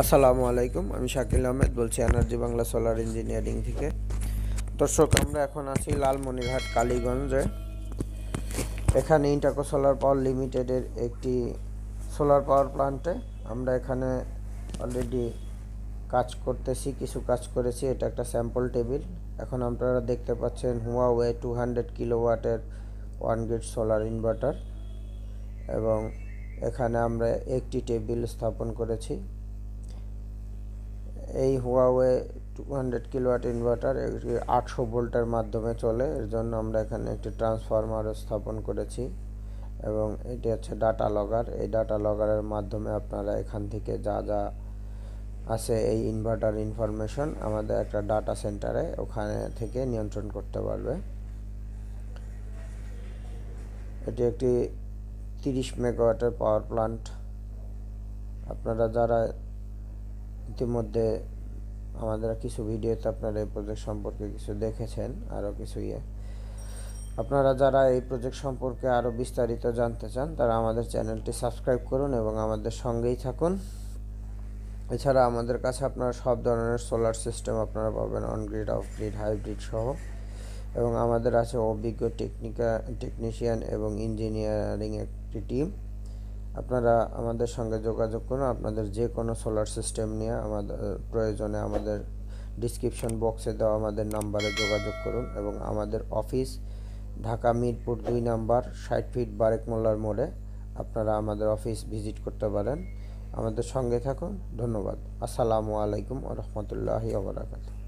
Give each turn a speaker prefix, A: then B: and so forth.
A: আসসালামু আলাইকুম, আমি শাকিল আহমেদ বলছি এনার্জি বাংলা সোলার ইঞ্জিনিয়ারিং থেকে। দর্শক, আমরা এখন আছি লালমনিরহাট কালীগঞ্জে। এখানে ইন্টাকো সোলার পাওয়ার লিমিটেডের একটি সোলার পাওয়ার প্ল্যান্টে আমরা এখানে অলরেডি কিছু কাজ করেছি। এটা একটা স্যাম্পল টেবিল। এখন আপনারা দেখতে পাচ্ছেন হুয়াওয়ে 200 কিলোওয়াটের 1 গ্রিড সোলার ইনভার্টার, এবং এখানে আমরা একটি টেবিল স্থাপন করেছি। এই হুয়াওয়ে 200 কিলোওয়াট ইনভার্টার 800 ভোল্টের মাধ্যমে চলে। এর জন্য আমরা এখানে একটি ট্রান্সফরমারও স্থাপন করেছি, এবং এটি হচ্ছে ডাটা লগার। এই ডাটা লগারের মাধ্যমে আপনারা এখান থেকে যা যা আছে এই ইনভার্টার ইনফরমেশন আমাদের একটা ডাটা সেন্টারে ওখানে থেকে নিয়ন্ত্রণ করতে পারবে। এটি একটি 30 মেগাওয়াটের পাওয়ার প্ল্যান্ট। আপনারা যারা ইতিমধ্যে আমাদের কিছু ভিডিওতে আপনারা এই প্রজেক্ট সম্পর্কে কিছু দেখেছেন, আরও কিছু আপনারা যারা এই প্রজেক্ট সম্পর্কে আরও বিস্তারিত জানতে চান তারা আমাদের চ্যানেলটি সাবস্ক্রাইব করুন এবং আমাদের সঙ্গেই থাকুন। এছাড়া আমাদের কাছে আপনারা সব ধরনের সোলার সিস্টেম আপনারা পাবেন, on grid, of grid, hybrid সহ, এবং আমাদের আছে অভিজ্ঞ টেকনিশিয়ান এবং ইঞ্জিনিয়ারিং একটি টিম। আপনারা আমাদের সঙ্গে যোগাযোগ করুন। আপনাদের যে কোনো সোলার সিস্টেম নিয়ে আমাদের প্রয়োজনে আমাদের ডিসক্রিপশন বক্সে দেওয়া আমাদের নাম্বারে যোগাযোগ করুন, এবং আমাদের office Dhaka Mirpur 2 number 60 feet Barek মোল্লার মোড়ে। আপনারা আমাদের অফিস ভিজিট করতে পারেন। আমাদের সঙ্গে থাকুন। ধন্যবাদ। আসসালামু আলাইকুম ওয়া রাহমাতুল্লাহি ওয়া বারাকাতুহু।